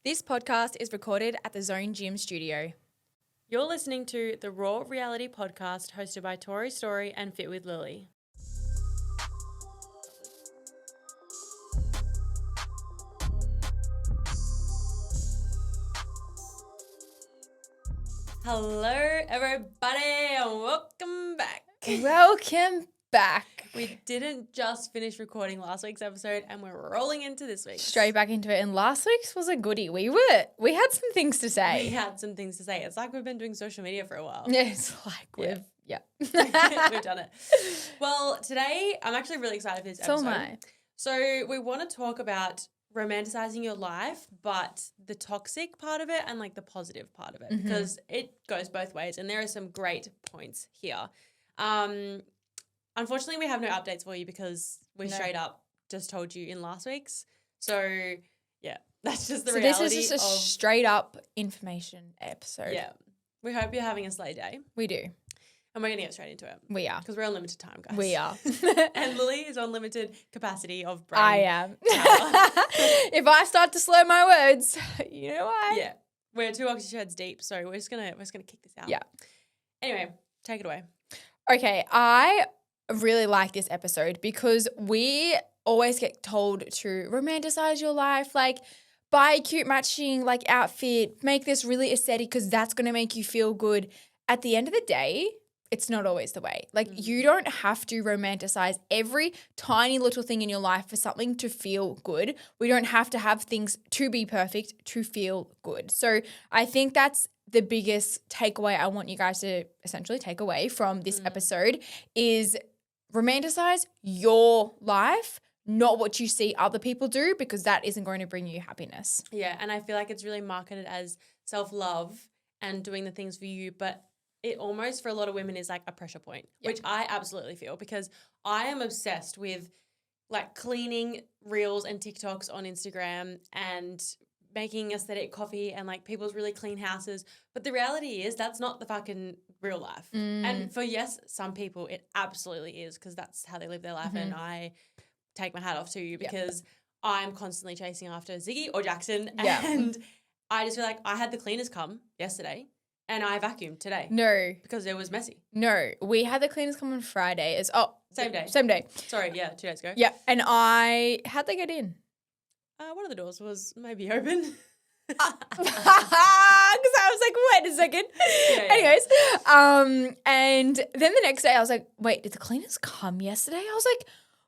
This podcast is recorded at the Zone Gym studio. You're listening to the Raw Reality Podcast hosted by Tori Story and Fit with Lily. Hello, everybody, and welcome back. Welcome back. We didn't just finish recording last week's episode, and we're rolling into this week. Straight back into it. And last week's was a goodie. We had some things to say. We had some things to say. It's like we've been doing social media for a while. Yeah, it's like we've done it. Well, today I'm actually really excited for this episode. So am I. So we want to talk about romanticizing your life, but the toxic part of it and like the positive part of it, because it goes both ways, and there are some great points here. Unfortunately, we have no updates for you because we straight up just told you in last week's. So yeah, that's just the reality. This is just a straight up information episode. Yeah, we hope you're having a slay day. We do. And we're going to get straight into it. We are. Because we're on limited time, guys. We are. And Lily is on limited capacity of brain. I am. If I start to slur my words, you know why? Yeah. We're 2 oxysheds deep, so we're just gonna kick this out. Yeah. Anyway, take it away. Okay, I really like this episode because we always get told to romanticize your life, like buy a cute matching like outfit, make this really aesthetic because that's going to make you feel good. At the end of the day, it's not always the way. Like you don't have to romanticize every tiny little thing in your life for something to feel good. We don't have to have things to be perfect to feel good. So I think that's the biggest takeaway I want you guys to essentially take away from this episode is romanticize your life, not what you see other people do, because that isn't going to bring you happiness. Yeah, and I feel like it's really marketed as self-love and doing the things for you, but it almost for a lot of women is like a pressure point, which I absolutely feel, because I am obsessed with like cleaning reels and TikToks on Instagram and making aesthetic coffee and like people's really clean houses. But the reality is that's not the fucking real life. And for some people it absolutely is, because that's how they live their life. And I take my hat off to you because I'm constantly chasing after Ziggy or Jackson. And I just feel like I had the cleaners come yesterday and I vacuumed today. No. Because it was messy. No. We had the cleaners come on Friday. Same day. Same day. Sorry, 2 days ago. Yeah. And how'd they get in? One of the doors was maybe open. Because I was like, wait a second. Anyways, and then the next day I was like, wait, did the cleaners come yesterday? I was like,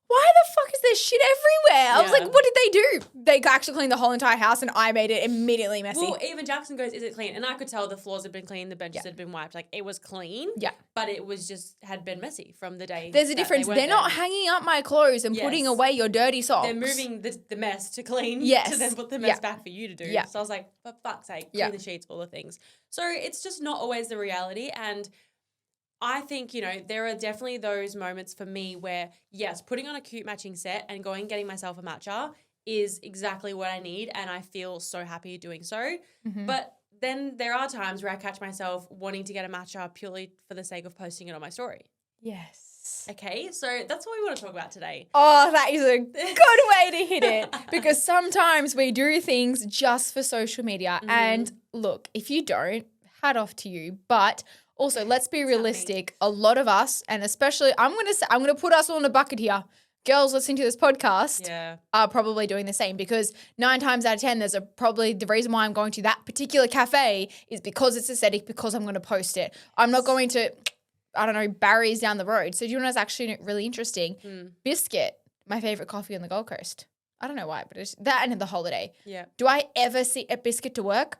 why the fuck is there shit everywhere? I was like, what did they do? They actually cleaned the whole entire house and I made it immediately messy. Well, even Jackson goes, is it clean? And I could tell the floors had been clean, the benches had been wiped. Like it was clean, but it was just had been messy from the day. There's a difference. They're not hanging up my clothes and putting away your dirty socks. They're moving the mess to clean to then put the mess back for you to do. Yeah. So I was like, for fuck's sake, clean the sheets, all the things. So it's just not always the reality. And I think, there are definitely those moments for me where, yes, putting on a cute matching set and going and getting myself a matcha is exactly what I need, and I feel so happy doing so. But then there are times where I catch myself wanting to get a matcha purely for the sake of posting it on my story. Yes. Okay, so that's what we want to talk about today. Oh, that is a good way to hit it, because sometimes we do things just for social media. And look, if you don't, hat off to you, but also, let's be realistic. A lot of us, and especially, I'm going to put us all in a bucket here. Girls listening to this podcast are probably doing the same, because 9 times out of 10, probably the reason why I'm going to that particular cafe is because it's aesthetic, because I'm going to post it. I'm not going to, Barry's down the road. So do you know what's actually really interesting? Biscuit, my favorite coffee on the Gold Coast. I don't know why, but it's that and the holiday. Yeah. Do I ever see a biscuit to work?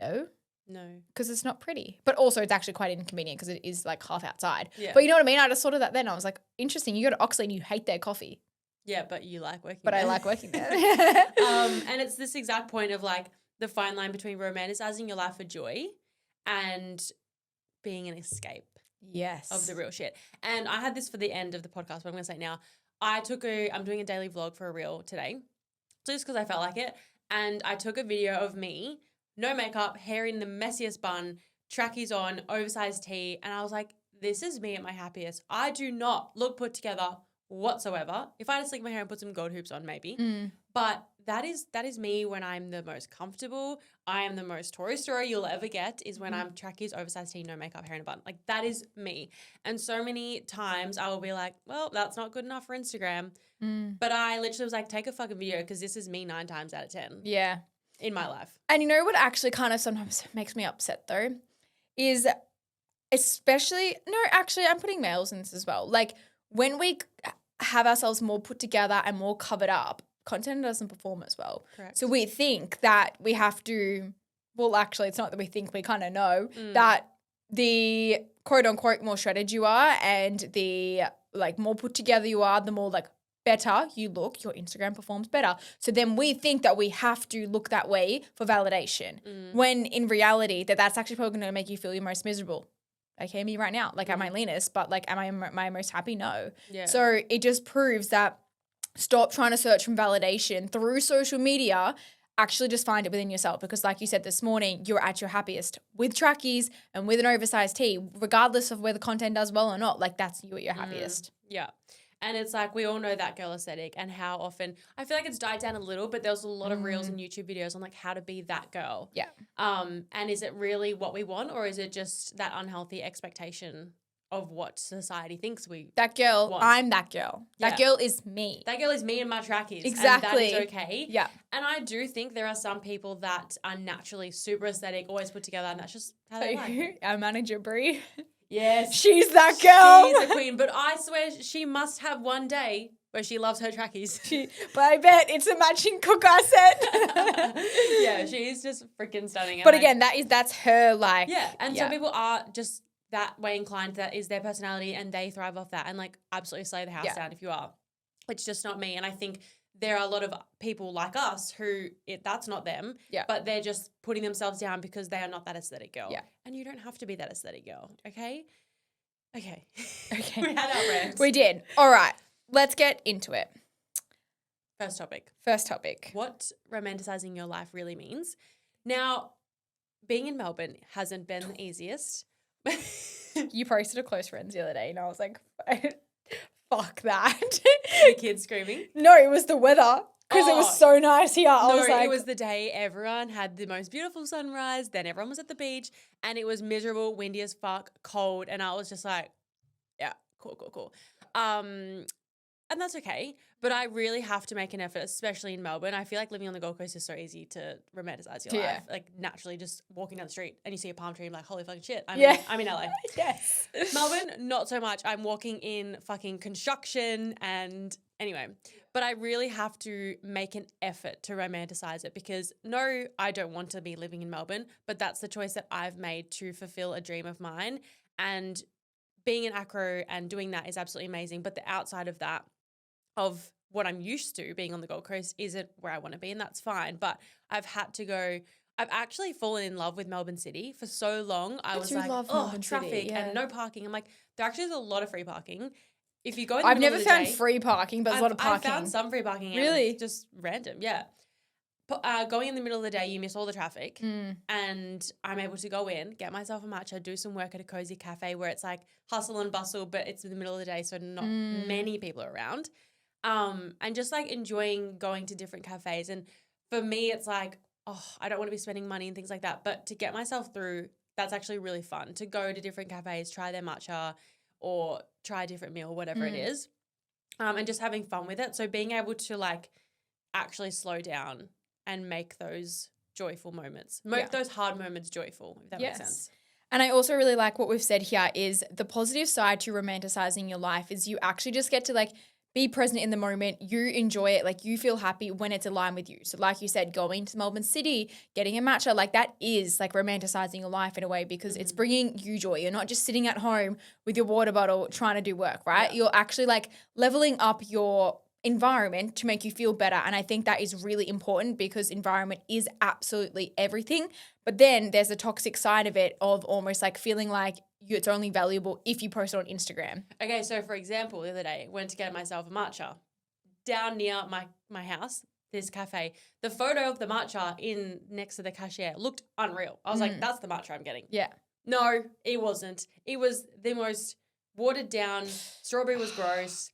No. No. Because it's not pretty. But also it's actually quite inconvenient because it is like half outside. Yeah. But you know what I mean? I just thought of that then. I was like, interesting. You go to Oxley and you hate their coffee. Yeah, but you like working there. But I like working there. And it's this exact point of like the fine line between romanticizing your life for joy and being an escape. Yes. Of the real shit. And I had this for the end of the podcast, but I'm going to say it now. I'm doing a daily vlog for a reel today, just because I felt like it. And I took a video of me, no makeup, hair in the messiest bun, trackies on, oversized tee. And I was like, this is me at my happiest. I do not look put together whatsoever. If I had to slick my hair and put some gold hoops on, maybe. But that is me when I'm the most comfortable. I am the most Tory Story you'll ever get is when I'm trackies, oversized tee, no makeup, hair in a bun. Like that is me. And so many times I will be like, well, that's not good enough for Instagram. But I literally was like, take a fucking video because this is me 9 times out of 10 Yeah. in my life. And you know what actually kind of sometimes makes me upset though is especially, no, actually I'm putting males in this as well. Like when we have ourselves more put together and more covered up, content doesn't perform as well. Correct. So we think that we have to, well, actually it's not that we think, we kind of know that the quote unquote more shredded you are and the like more put together you are, the more like better you look, your Instagram performs better. So then we think that we have to look that way for validation when in reality that's actually probably going to make you feel your most miserable. Okay, me right now, like am I leanest, but like am I my most happy? No. Yeah. So it just proves that stop trying to search from validation through social media. Actually just find it within yourself because like you said this morning, you're at your happiest with trackies and with an oversized tee, regardless of whether content does well or not. Like that's you at your happiest. Yeah. And it's like we all know that girl aesthetic and how often I feel like it's died down a little, but there's a lot of reels and YouTube videos on like how to be that girl. Yeah. And is it really what we want or is it just that unhealthy expectation of what society thinks we that girl, want? I'm that girl. That girl is me. That girl is me and my trackies. Exactly. And that is okay. Yeah. And I do think there are some people that are naturally super aesthetic, always put together, and that's just how they like. Our manager, Brie. Yes. She's that girl. She's a queen. But I swear she must have one day where she loves her trackies. But I bet it's a matching cooker set. Yeah, she's just freaking stunning. But again, that's her like. Yeah, and some people are just that way inclined. That is their personality and they thrive off that and like absolutely slay the house down if you are. It's just not me. And I think there are a lot of people like us who that's not them, but they're just putting themselves down because they are not that aesthetic girl. Yeah. And you don't have to be that aesthetic girl, okay? Okay. We had our rant. We did. All right. Let's get into it. First topic. What romanticizing your life really means. Now, being in Melbourne hasn't been the easiest. You posted a close friends the other day and I was like, fuck that. The kids screaming? No, it was the weather because it was so nice here. It was the day everyone had the most beautiful sunrise. Then everyone was at the beach and it was miserable, windy as fuck, cold. And I was just like, yeah, cool. And that's okay. But I really have to make an effort, especially in Melbourne. I feel like living on the Gold Coast is so easy to romanticize your life. Like naturally just walking down the street and you see a palm tree and like, holy fucking shit. I'm in LA. Yes. Melbourne, not so much. I'm walking in fucking construction and anyway. But I really have to make an effort to romanticize it because no, I don't want to be living in Melbourne, but that's the choice that I've made to fulfill a dream of mine. And being an acro and doing that is absolutely amazing. But the outside of that, of what I'm used to being on the Gold Coast isn't where I want to be, and that's fine. But I've actually fallen in love with Melbourne City for so long. I was like, traffic and no parking. I'm like, there actually is a lot of free parking. If you go in the I've middle never of the found day, free parking, but there's a lot of parking. I found some free parking. Really? Just random, yeah. Going in the middle of the day, you miss all the traffic and I'm able to go in, get myself a matcha, do some work at a cozy cafe where it's like hustle and bustle, but it's in the middle of the day, so not many people are around. And just like enjoying going to different cafes. And for me, it's like, I don't want to be spending money and things like that. But to get myself through, that's actually really fun to go to different cafes, try their matcha or try a different meal, whatever it is. And just having fun with it. So being able to like actually slow down and make those joyful moments, make those hard moments joyful, if that makes sense. And I also really like what we've said here is the positive side to romanticizing your life is you actually just get to like be present in the moment. You enjoy it. Like you feel happy when it's aligned with you. So like you said, going to Melbourne City, getting a matcha, like that is like romanticizing your life in a way because it's bringing you joy. You're not just sitting at home with your water bottle trying to do work, right? You're actually like leveling up your environment to make you feel better. And I think that is really important because environment is absolutely everything. But then there's the toxic side of it of almost like feeling like it's only valuable if you post it on Instagram. Okay, so for example, the other day, went to get myself a matcha. Down near my house, this cafe, the photo of the matcha in next to the cashier looked unreal. I was like, that's the matcha I'm getting. Yeah. No, it wasn't. It was the most watered down, strawberry was gross.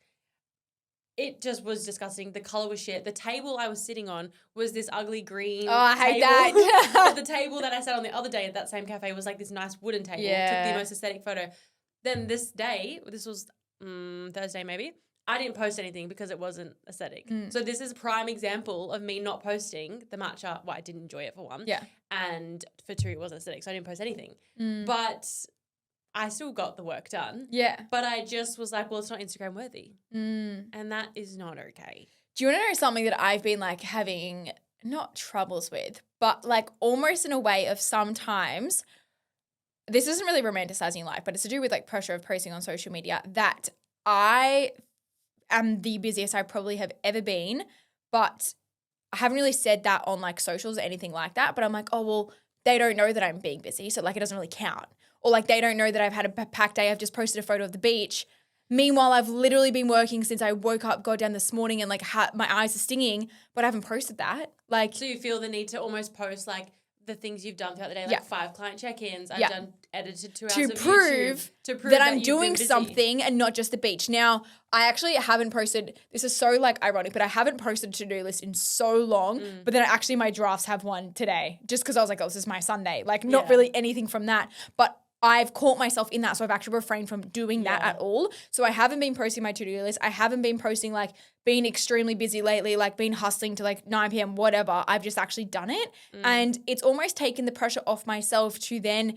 it just was disgusting. The color was shit. The table I was sitting on was this ugly green. Oh, I hate table. that. But the table that I sat on the other day at that same cafe was like this nice wooden table. Yeah. Took the most aesthetic photo. Then this day, this was Thursday maybe, I didn't post anything because it wasn't aesthetic. So this is a prime example of me not posting the matcha. Well, I didn't enjoy it for one. Yeah. And for two, it wasn't aesthetic, so I didn't post anything. But I still got the work done. Yeah. But I just was like, well, it's not Instagram worthy. And that is not okay. Do you want to know something that I've been like having not troubles with, but like almost in a way of sometimes, this isn't really romanticizing life, but it's to do with like pressure of posting on social media, that I am the busiest I probably have ever been, but I haven't really said that on like socials or anything like that. But I'm like, oh, well, they don't know that I'm being busy. So like it doesn't really count. Or like they don't know that I've had a packed day. I've just posted a photo of the beach. Meanwhile, I've literally been working since I woke up, got down this morning and like my eyes are stinging, but I haven't posted that. Like, so you feel the need to almost post like the things you've done throughout the day, like 5 client check-ins. I've done edited 2 hours of YouTube to prove that I'm doing something and not just the beach. Now, I actually haven't posted, this is so like ironic, but I haven't posted a to-do list in so long, but then actually my drafts have one today just because I was like, oh, this is my Sunday. Like not really anything from that, but I've caught myself in that. So I've actually refrained from doing that at all. So I haven't been posting my to-do list. I haven't been posting like being extremely busy lately, like been hustling to like 9 p.m., whatever. I've just actually done it. And it's almost taken the pressure off myself to then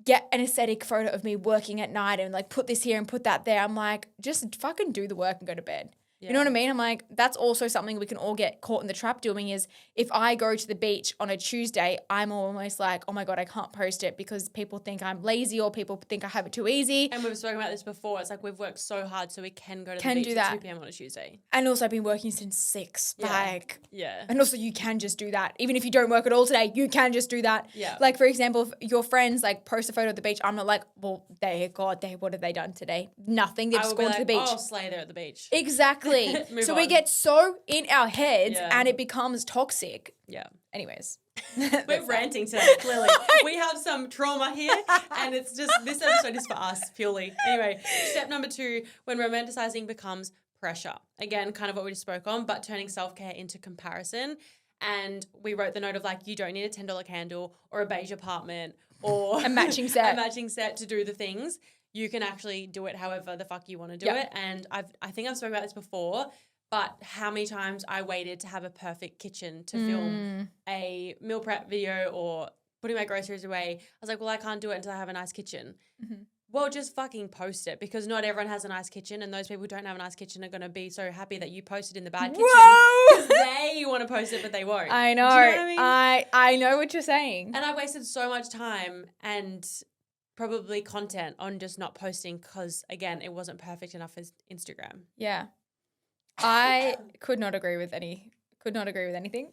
get an aesthetic photo of me working at night and like put this here and put that there. I'm like, just fucking do the work and go to bed. You know what I mean? I'm like, that's also something we can all get caught in the trap doing is if I go to the beach on a Tuesday, I'm almost like, oh my God, I can't post it because people think I'm lazy or people think I have it too easy. And we've spoken about this before. It's like we've worked so hard so we can go to the beach at 2 p.m. on a Tuesday. And also I've been working since 6. And also you can just do that. Even if you don't work at all today, you can just do that. Yeah. Like for example, if your friends like post a photo of the beach, I'm not like, well, what have they done today? Nothing. They've just gone to the beach. Oh, slay, they're at the beach. Exactly. So we get so in our heads and it becomes toxic. Yeah. Anyways. We're ranting today, clearly. We have some trauma here and it's just, this episode is for us purely. Anyway, step number 2, when romanticizing becomes pressure. Again, kind of what we just spoke on, but turning self-care into comparison. And we wrote the note of like, you don't need a $10 candle or a beige apartment or a matching set. A matching set to do the things. You can actually do it however the fuck you want to do it. And I think I've spoken about this before, but how many times I waited to have a perfect kitchen to film a meal prep video or putting my groceries away. I was like, well, I can't do it until I have a nice kitchen. Well, just fucking post it because not everyone has a nice kitchen and those people who don't have a nice kitchen are going to be so happy that you posted in the bad kitchen because they want to post it but they won't. I know. Do you know what I mean? I know what you're saying. And I wasted so much time and probably content on just not posting because, again, it wasn't perfect enough as Instagram. Yeah. I could not agree with anything.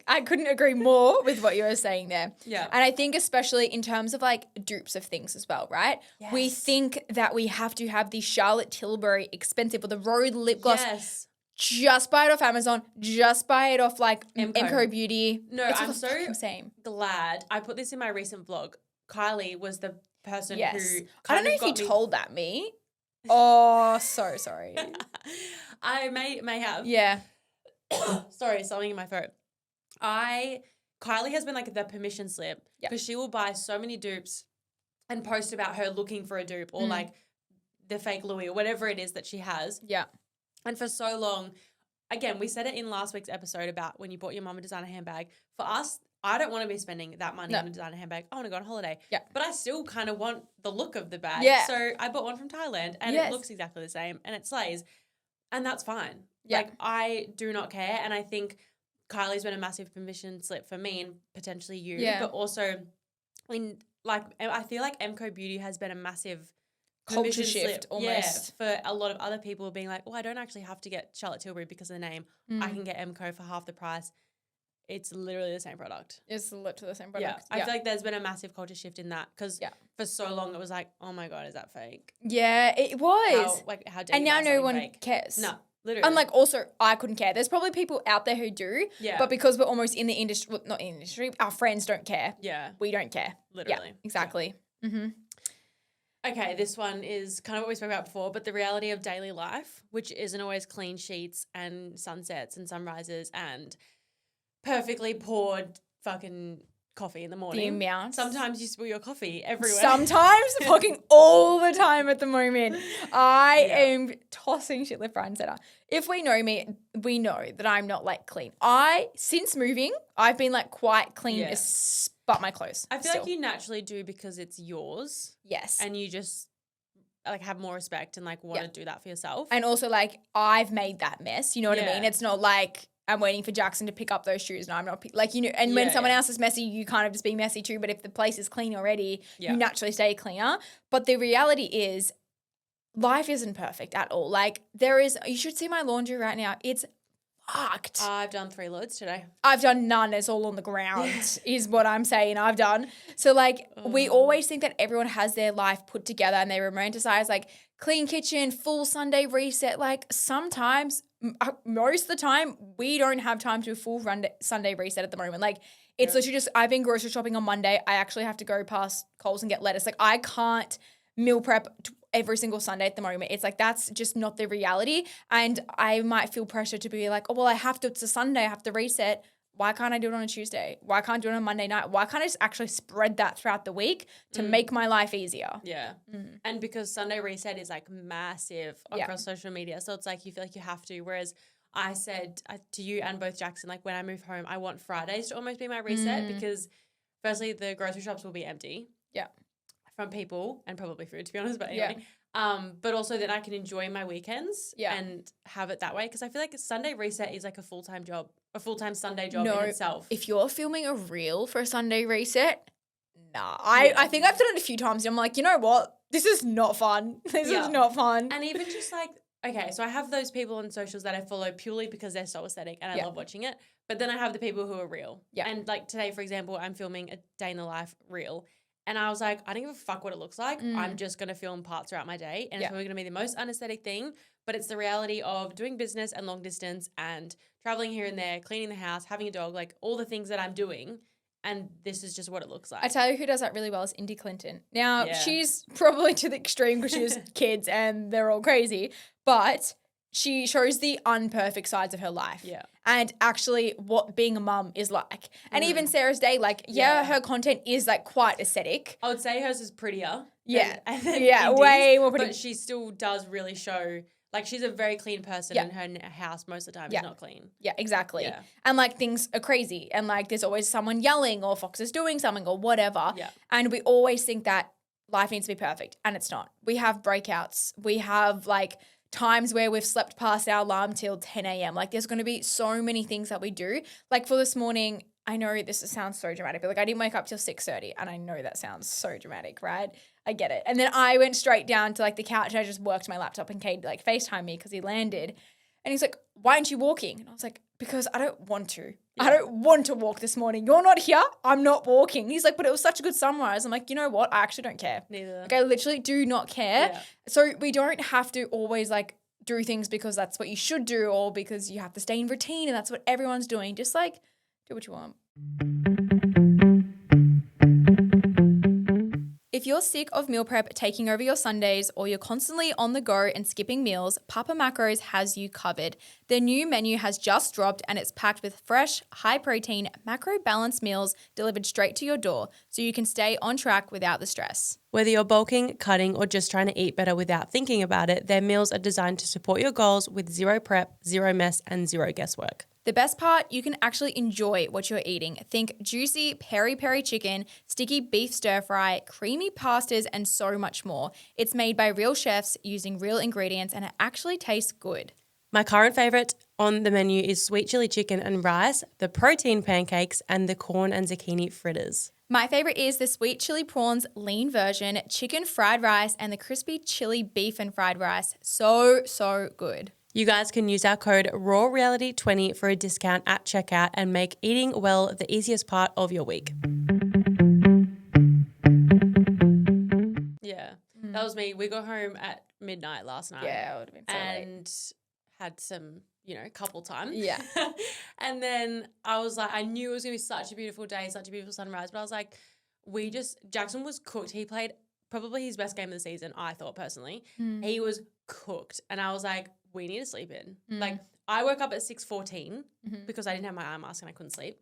I couldn't agree more with what you were saying there. Yeah. And I think especially in terms of like dupes of things as well, right? Yes. We think that we have to have the Charlotte Tilbury expensive or the Rode lip gloss. Yes. Just buy it off Amazon. Just buy it off like Emco Beauty. No, it's I'm so same. glad. I put this in my recent vlog. Kylie was the person who I don't know if you told that me. Oh, so sorry. I may have. Yeah. Sorry, something in my throat. Kylie has been like the permission slip because she will buy so many dupes and post about her looking for a dupe or like the fake Louis or whatever it is that she has. Yeah. And for so long, again, we said it in last week's episode about when you bought your mum a designer handbag. For us, I don't want to be spending that money on a designer handbag. I want to go on holiday. Yeah. But I still kind of want the look of the bag. Yeah. So I bought one from Thailand and it looks exactly the same and it slays. And that's fine. Yeah. Like, I do not care. And I think Kylie's been a massive permission slip for me and potentially you. Yeah. But also, I feel like Emco Beauty has been a massive culture shift almost. Yeah, for a lot of other people being like, oh, I don't actually have to get Charlotte Tilbury because of the name. I can get Emco for half the price. It's literally the same product. It's literally the same product. Yeah. I feel like there's been a massive culture shift in that because for so long it was like, oh my God, is that fake? Yeah, it was. How dare and you now buy no one fake? cares. No, literally. And like also, I couldn't care. There's probably people out there who do. Yeah. But because we're almost in the industry, well, not in the industry, our friends don't care. Yeah. We don't care. Literally. Yeah, exactly. Yeah. Mm-hmm. Okay, this one is kind of what we spoke about before, but the reality of daily life, which isn't always clean sheets and sunsets and sunrises and perfectly poured fucking coffee in the The morning. amount. Sometimes you spill your coffee everywhere. Sometimes, fucking all the time at the moment. I Yeah. am tossing shit left, right, and center. If we know me, we know that I'm not like clean. Since moving, I've been like quite clean, Yeah. but my clothes. I feel still. like you naturally do because it's yours. Yes. And you just like have more respect and like want to do that for yourself. And also like I've made that mess. You know what I mean? Yeah. It's not like I'm waiting for Jackson to pick up those shoes and I'm not like, you know, and when someone else is messy, you kind of just be messy too. But if the place is clean already, you naturally stay cleaner. But the reality is life isn't perfect at all. Like you should see my laundry right now. It's fucked. I've done 3 loads today. I've done none. It's all on the ground is what I'm saying I've done. So like we always think that everyone has their life put together and they romanticize like clean kitchen, full Sunday reset. Like sometimes, most of the time, we don't have time to do a full Sunday reset at the moment. Like it's literally just, I've been grocery shopping on Monday. I actually have to go past Coles and get lettuce. Like I can't meal prep every single Sunday at the moment. It's like that's just not the reality. And I might feel pressure to be like, oh, well, it's a Sunday. I have to reset. Why can't I do it on a Tuesday? Why can't I do it on a Monday night? Why can't I just actually spread that throughout the week to make my life easier? Yeah. And because Sunday reset is like massive across social media. So it's like you feel like you have to. Whereas I said to you and both Jackson, like when I move home, I want Fridays to almost be my reset because firstly, the grocery shops will be empty. Yeah. From people and probably food, to be honest. But anyway, but also then I can enjoy my weekends and have it that way. Because I feel like Sunday reset is like a full-time job, a full-time Sunday job in itself. If you're filming a reel for a Sunday reset, nah. I think I've done it a few times and I'm like, you know what? This is not fun. This is not fun. And even just like, okay, so I have those people on socials that I follow purely because they're so aesthetic and I love watching it. But then I have the people who are real. Yeah. And like today, for example, I'm filming a day in the life reel. And I was like, I don't give a fuck what it looks like. I'm just going to film parts throughout my day. And it's probably going to be the most unaesthetic thing. But it's the reality of doing business and long distance and traveling here and there, cleaning the house, having a dog, like all the things that I'm doing. And this is just what it looks like. I tell you who does that really well is Indy Clinton. Now, she's probably to the extreme because she has kids and they're all crazy. But she shows the unperfect sides of her life. Yeah. And actually what being a mum is like. And even Sarah's Day, like, her content is like quite aesthetic. I would say hers is prettier. Yeah. Than way more pretty. But she still does really show, like she's a very clean person and her house most of the time is not clean. Yeah, exactly. Yeah. And like things are crazy and like there's always someone yelling or Fox is doing something or whatever. Yeah. And we always think that life needs to be perfect and it's not. We have breakouts. We have like times where we've slept past our alarm till 10 a.m. Like there's going to be so many things that we do. Like for this morning, I know this sounds so dramatic, but like I didn't wake up till 6:30 and I know that sounds so dramatic, right? I get it. And then I went straight down to like the couch and I just worked my laptop and Cade like FaceTimed me because he landed. And he's like, why aren't you walking? And I was like, because I don't want to. Yeah. I don't want to walk this morning. You're not here. I'm not walking. He's like, but it was such a good sunrise. I'm like, you know what? I actually don't care. Neither. Like I literally do not care. Yeah. So we don't have to always like do things because that's what you should do or because you have to stay in routine and that's what everyone's doing. Just like do what you want. If you're sick of meal prep taking over your Sundays or you're constantly on the go and skipping meals, Papa Macros has you covered. Their new menu has just dropped and it's packed with fresh, high-protein, macro-balanced meals delivered straight to your door so you can stay on track without the stress. Whether you're bulking, cutting, or just trying to eat better without thinking about it, their meals are designed to support your goals with zero prep, zero mess, and zero guesswork. The best part, you can actually enjoy what you're eating. Think juicy peri-peri chicken, sticky beef stir-fry, creamy pastas, and so much more. It's made by real chefs using real ingredients, and it actually tastes good. My current favourite on the menu is sweet chili chicken and rice, the protein pancakes, and the corn and zucchini fritters. My favourite is the sweet chili prawns lean version, chicken fried rice, and the crispy chili beef and fried rice. So, so good. You guys can use our code RAWREALITY20 for a discount at checkout and make eating well the easiest part of your week. Yeah, that was me. We got home at midnight last night. Yeah, it would have been so and late. Had some, couple time. Yeah. And then I was like, I knew it was going to be such a beautiful day, such a beautiful sunrise, but I was like, Jackson was cooked. He played probably his best game of the season, I thought personally. Mm. He was cooked. And I was like, we need to sleep in. Mm. Like, I woke up at 6:14 Mhm. because I didn't have my eye mask and I couldn't sleep.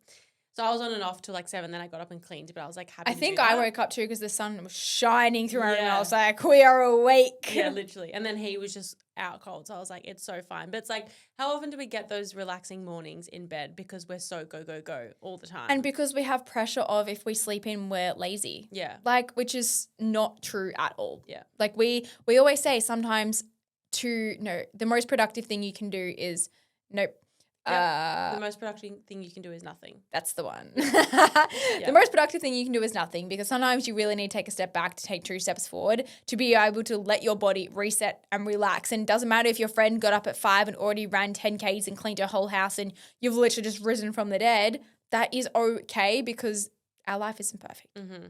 So I was on and off till like 7. Then I got up and cleaned, but I was like happy I to think do I that. woke up too because the sun was shining through my room. Yeah. I was like, we are awake. Yeah, literally. And then he was just out cold. So I was like, it's so fine. But it's like, how often do we get those relaxing mornings in bed because we're so go, go, go all the time? And because we have pressure of if we sleep in, we're lazy. Yeah. Like, which is not true at all. Yeah. Like we always say sometimes the most productive thing you can do is The most productive thing you can do is nothing. that's the one. Yeah. The most productive thing you can do is nothing, because sometimes you really need to take a step back to take 2 steps forward to be able to let your body reset and relax. And it doesn't matter if your friend got up at 5 and already ran 10Ks and cleaned her whole house and you've literally just risen from the dead. That is okay, because our life isn't perfect. Mm-hmm.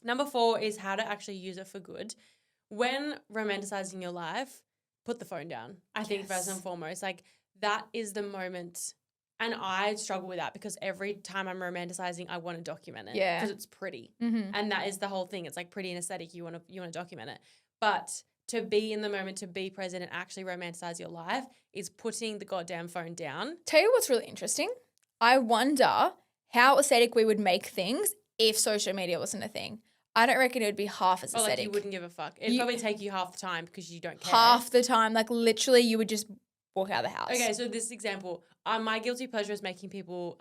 Number 4 is how to actually use it for good. When romanticizing your life, put the phone down. I think first and foremost, like that is the moment. And I struggle with that because every time I'm romanticizing, I want to document it. Yeah. Because it's pretty. Mm-hmm. And that is the whole thing. It's like pretty and aesthetic. You want to document it. But to be in the moment, to be present and actually romanticize your life is putting the goddamn phone down. Tell you what's really interesting. I wonder how aesthetic we would make things if social media wasn't a thing. I don't reckon it would be half as Or aesthetic. like you wouldn't give a fuck. It'd probably take you half the time because you don't care. Half the time. Like literally you would just walk out of the house. Okay, so this example, my guilty pleasure is making people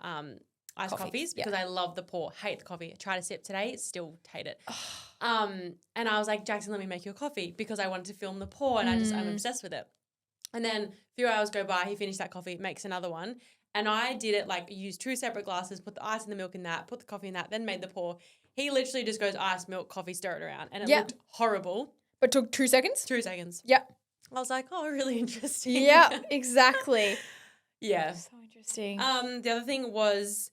iced coffees because I love the pour. Hate the coffee. I try to sip today, still hate it. And I was like, Jackson, let me make you a coffee because I wanted to film the pour and I'm obsessed with it. And then a few hours go by, he finished that coffee, makes another one. And I did it like used 2 separate glasses, put the ice and the milk in that, put the coffee in that, then made the pour. He literally just goes ice, milk, coffee, stir it around. And it looked horrible. But took 2 seconds? 2 seconds. Yep. I was like, oh, really interesting. Yeah, exactly. Yeah. So interesting. The other thing was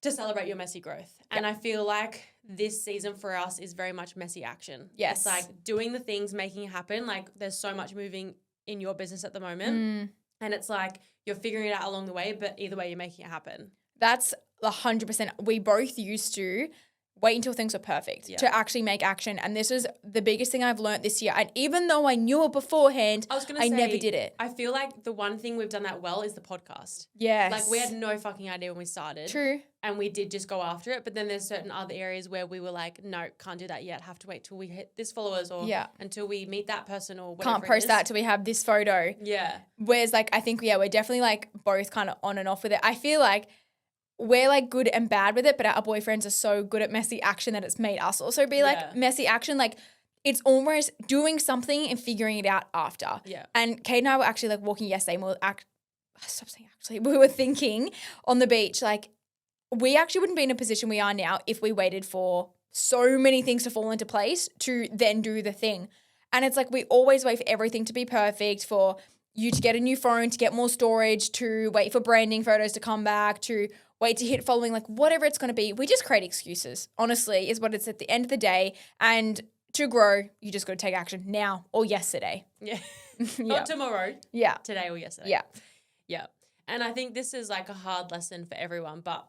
to celebrate your messy growth. And I feel like this season for us is very much messy action. Yes. It's like doing the things, making it happen. Like there's so much moving in your business at the moment. And it's like you're figuring it out along the way, but either way, you're making it happen. That's 100%. We both used to wait until things were perfect to actually make action. And this is the biggest thing I've learned this year. And even though I knew it beforehand, I never did it. I feel like the one thing we've done that well is the podcast. Yes. Like we had no fucking idea when we started. True. And we did just go after it. But then there's certain other areas where we were like, no, can't do that yet. Have to wait till we hit this followers or until we meet that person or whatever. Can't post that till we have this photo. Yeah. Whereas like, I think, we're definitely like both kind of on and off with it. I feel like we're like good and bad with it, but our boyfriends are so good at messy action that it's made us also be like messy action. Like it's almost doing something and figuring it out after. Yeah. And Kate and I were actually like walking yesterday and we were thinking on the beach, like we actually wouldn't be in a position we are now if we waited for so many things to fall into place to then do the thing. And it's like we always wait for everything to be perfect, for you to get a new phone, to get more storage, to wait for branding photos to come back, to wait to hit following, like whatever it's going to be. We just create excuses, honestly, is what it's at the end of the day. And to grow, you just got to take action now or yesterday. Yeah. Not tomorrow. Yeah. Today or yesterday. Yeah. Yeah. And I think this is like a hard lesson for everyone. But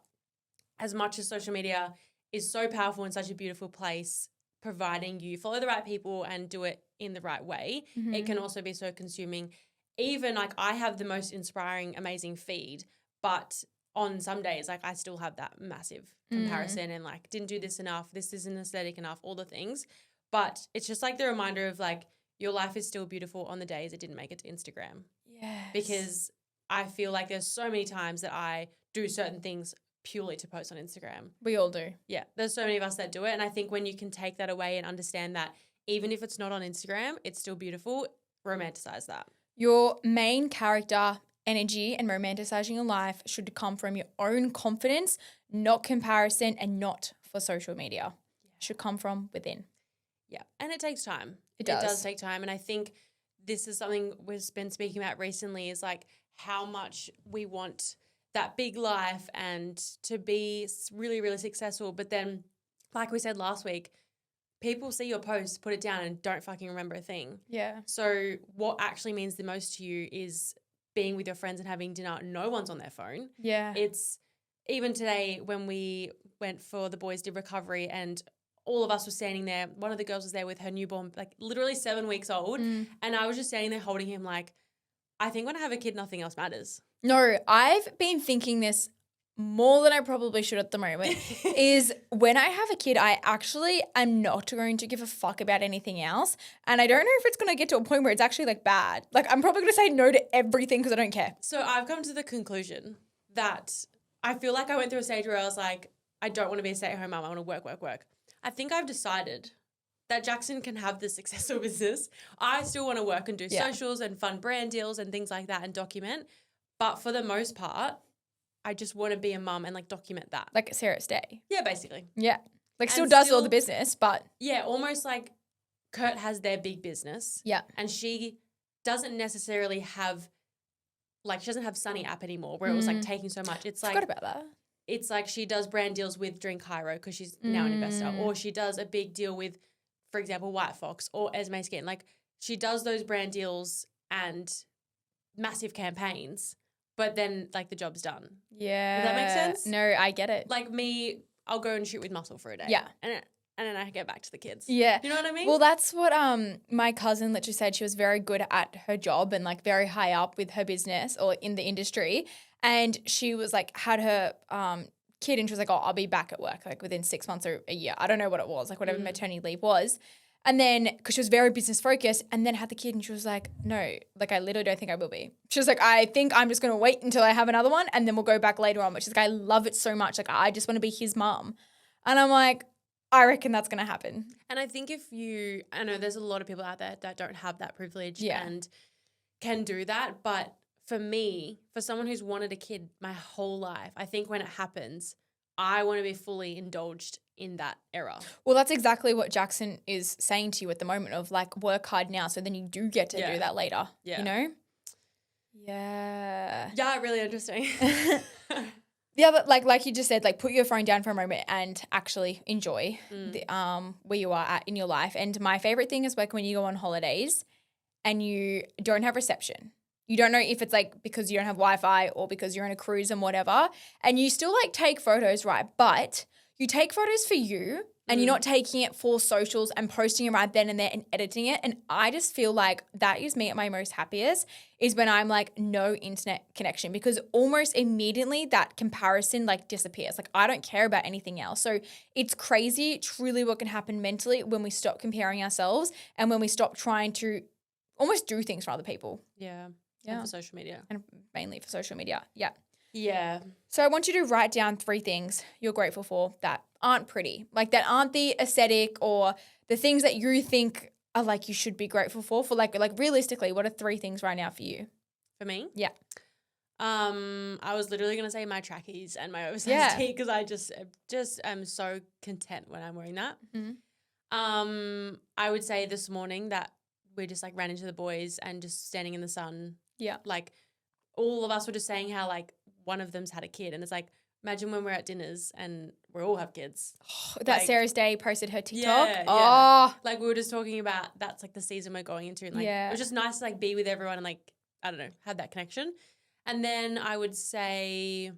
as much as social media is so powerful and such a beautiful place, providing you follow the right people and do it in the right way, it can also be so consuming. Even like I have the most inspiring, amazing feed, but on some days, like I still have that massive comparison and like didn't do this enough, this isn't aesthetic enough, all the things. But it's just like the reminder of like your life is still beautiful on the days it didn't make it to Instagram. Yes. Because I feel like there's so many times that I do certain things purely to post on Instagram. We all do. Yeah, there's so many of us that do it. And I think when you can take that away and understand that even if it's not on Instagram, it's still beautiful, romanticize that. Your main character, energy, and romanticizing your life should come from your own confidence, not comparison, and not for social media. It should come from within. Yeah, and it takes time. It does. It does take time. And I think this is something we've been speaking about recently is like how much we want that big life and to be really, really successful. But then, like we said last week, people see your post, put it down and don't fucking remember a thing. Yeah. So what actually means the most to you is being with your friends and having dinner. No one's on their phone. Yeah. It's even today when we went for the boys did recovery and all of us were standing there. One of the girls was there with her newborn, like literally 7 weeks old. And I was just standing there holding him like, I think when I have a kid, nothing else matters. No, I've been thinking this more than I probably should at the moment is when I have a kid, I actually am not going to give a fuck about anything else. And I don't know if it's going to get to a point where it's actually like bad. Like I'm probably going to say no to everything because I don't care. So I've come to the conclusion that I feel like I went through a stage where I was like, I don't want to be a stay-at-home mom. I want to work, work, work. I think I've decided that Jackson can have the successful business. I still want to work and do socials and fun brand deals and things like that and document. But for the most part, I just want to be a mum and like document that. Like Sarah's day. Yeah, basically. Yeah. Like still And does all the business, but. Yeah, almost like Kurt has their big business. Yeah. And she doesn't necessarily have, like she doesn't have Sunny app anymore where it was like taking so much. It's like. Forgot about that. It's like she does brand deals with Drink Cairo because she's now an investor. Or she does a big deal with, for example, White Fox or Esme Skin. Like she does those brand deals and massive campaigns. But then, like, the job's done. Yeah. Does that make sense? No, I get it. Like me, I'll go and shoot with muscle for a day. Yeah. And then I get back to the kids. Yeah. You know what I mean? Well, that's what my cousin literally said. She was very good at her job and, like, very high up with her business or in the industry. And she was, like, had her kid and she was like, oh, I'll be back at work, like, within 6 months or a year. I don't know what it was, like, whatever maternity leave was. And then, because she was very business focused, and then had the kid and she was like, no, like I literally don't think I will be. She was like, I think I'm just going to wait until I have another one and then we'll go back later on. But she's like, I love it so much. Like, I just want to be his mom. And I'm like, I reckon that's going to happen. And I think I know there's a lot of people out there that don't have that privilege and can do that. But for me, for someone who's wanted a kid my whole life, I think when it happens, I want to be fully indulged in that era. Well, that's exactly what Jackson is saying to you at the moment of like work hard now so then you do get to do that later, you know? Yeah. Yeah, really interesting. Yeah, but like you just said, like put your phone down for a moment and actually enjoy the, where you are at in your life. And my favorite thing is like when you go on holidays and you don't have reception. You don't know if it's like because you don't have Wi-Fi or because you're on a cruise and whatever. And you still like take photos, right? But you take photos for you and you're not taking it for socials and posting it right then and there and editing it. And I just feel like that is me at my most happiest is when I'm like no internet connection because almost immediately that comparison like disappears. Like I don't care about anything else. So it's crazy truly what can happen mentally when we stop comparing ourselves and when we stop trying to almost do things for other people. Yeah. And for social media. And mainly for social media. Yeah. Yeah. So I want you to write down 3 things you're grateful for that aren't pretty, like that aren't the aesthetic or the things that you think are like you should be grateful for like realistically, what are 3 things right now for you? For me? Yeah. I was literally going to say my trackies and my oversized tee because I just am so content when I'm wearing that. Mm-hmm. I would say this morning that we just like ran into the boys and just standing in the sun. Yeah. Like all of us were just saying how like one of them's had a kid and it's like imagine when we're at dinners and we all have kids. That like, Sarah's Day posted her TikTok. Yeah, oh. Like we were just talking about that's like the season we're going into and like it was just nice to like be with everyone and like I don't know, have that connection. And then I would say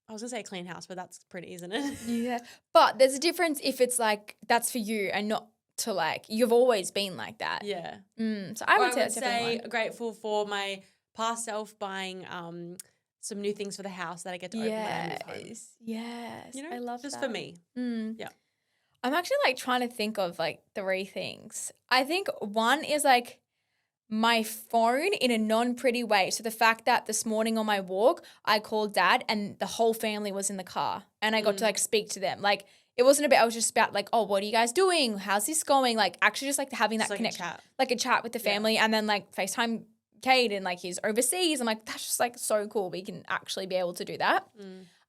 I was going to say a clean house, but that's pretty, isn't it? Yeah. But there's a difference if it's like that's for you and not to like you've always been like that. Yeah. So I would say grateful for my past self buying some new things for the house that I get to open when I move home. Yes. You know, I love just that. for me. Yeah. I'm actually like trying to think of like 3 things. I think one is like my phone in a non-pretty way. So the fact that this morning on my walk, I called Dad and the whole family was in the car and I got to like speak to them. Like it wasn't about, I was just about like, oh, what are you guys doing? How's this going? Like actually just like having that connection, like a chat with the family and then like FaceTime Cade and like he's overseas. I'm like, that's just like so cool. We can actually be able to do that.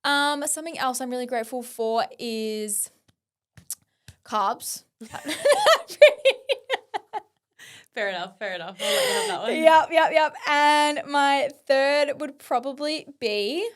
Something else I'm really grateful for is carbs. Fair enough. I'll let you have that one. Yep. And my third would probably be,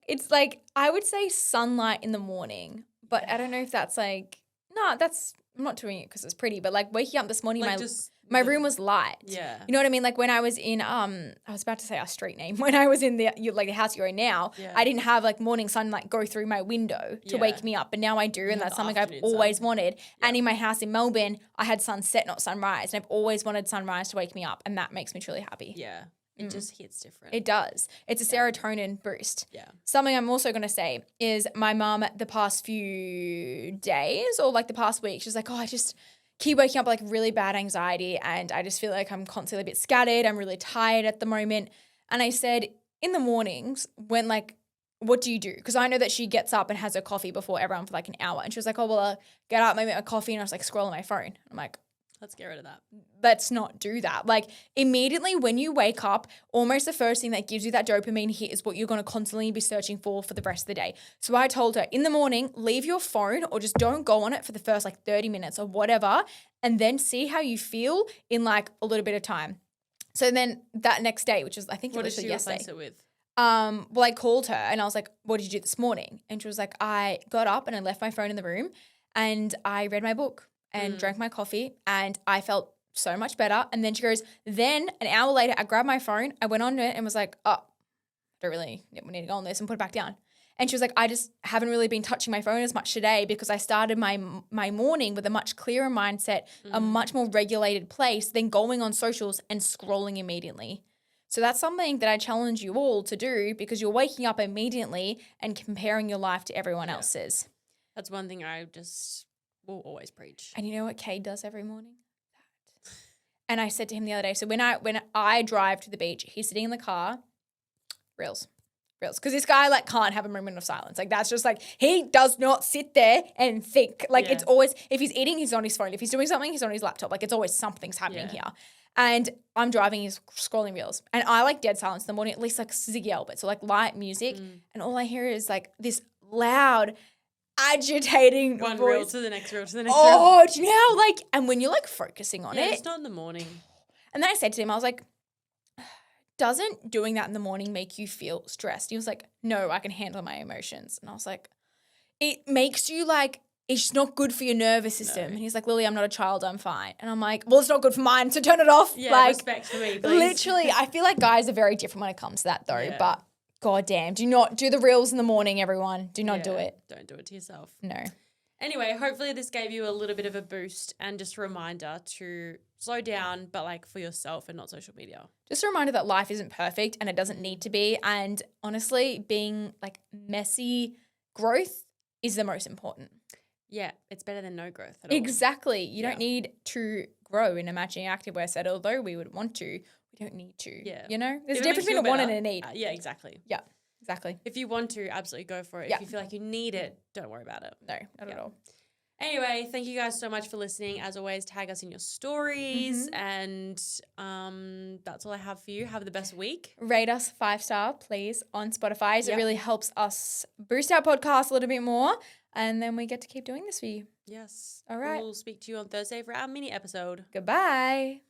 it's like, I would say sunlight in the morning, but I don't know if that's like, no, I'm not doing it because it's pretty, but like waking up this morning, like just My room was light. Yeah. You know what I mean? Like when I was in, I was about to say our street name. When I was in the house you're in now, I didn't have like morning sunlight go through my window to wake me up. But now I do. And that's something I've always wanted. Yep. And in my house in Melbourne, I had sunset, not sunrise. And I've always wanted sunrise to wake me up. And that makes me truly happy. Yeah. It just hits different. It does. It's a serotonin boost. Yeah. Something I'm also going to say is my mum the past few days or like the past week, she's like, oh, I just keep waking up like really bad anxiety and I just feel like I'm constantly a bit scattered. I'm really tired at the moment. And I said, in the mornings when like, what do you do? Because I know that she gets up and has her coffee before everyone for like an hour. And she was like, oh, well, I'll get up, maybe make a coffee. And I was like scrolling my phone. I'm like, let's get rid of that. Let's not do that. Like immediately when you wake up, almost the first thing that gives you that dopamine hit is what you're going to constantly be searching for the rest of the day. So I told her in the morning, leave your phone or just don't go on it for the first like 30 minutes or whatever, and then see how you feel in like a little bit of time. So then that next day, which is I think what did she yesterday. replace it with? Well, I called her and I was like, what did you do this morning? And she was like, I got up and I left my phone in the room and I read my book and drank my coffee and I felt so much better. And then she goes, then an hour later, I grabbed my phone, I went on it and was like, oh, I don't really need to go on this and put it back down. And she was like, I just haven't really been touching my phone as much today because I started my morning with a much clearer mindset, a much more regulated place than going on socials and scrolling immediately. So that's something that I challenge you all to do because you're waking up immediately and comparing your life to everyone else's. That's one thing I just will always preach. And you know what Cade does every morning? That. And I said to him the other day, so when I drive to the beach, he's sitting in the car, reels. Because this guy like can't have a moment of silence. Like that's just like, he does not sit there and think. Like it's always, if he's eating, he's on his phone. If he's doing something, he's on his laptop. Like it's always something's happening here. And I'm driving, he's scrolling reels. And I like dead silence in the morning, at least like Ziggy Albert. So like light music. And all I hear is like this loud, agitating one voice. reel to the next reel to the next reel. reel. Do you know how like, and when you're like focusing on it. It's not in the morning. And then I said to him, I was like, doesn't doing that in the morning make you feel stressed? He was like, no, I can handle my emotions. And I was like, it makes you like, it's not good for your nervous system. No. And he's like, Lily, I'm not a child, I'm fine. And I'm like, well, it's not good for mine, so turn it off. Yeah, like, respect for me, please. Literally, I feel like guys are very different when it comes to that though. Yeah. But goddamn, do not do the reels in the morning, everyone. Do not do it. Don't do it to yourself. No. Anyway, hopefully this gave you a little bit of a boost and just a reminder to slow down, but like for yourself and not social media. Just a reminder that life isn't perfect and it doesn't need to be. And honestly, being like messy growth is the most important. Yeah, it's better than no growth at all. Exactly. You don't need to grow in a matching activewear set, although we would want to. We don't need to. Yeah. You know? There's a difference between a want and a need. Yeah, exactly. Yeah. Exactly. If you want to, absolutely go for it. If you feel like you need it, don't worry about it. No, not at all. Anyway, thank you guys so much for listening. As always, tag us in your stories. And that's all I have for you. Have the best week. Rate us 5-star, please, on Spotify. It really helps us boost our podcast a little bit more. And then we get to keep doing this for you. Yes. All right. We'll speak to you on Thursday for our mini episode. Goodbye.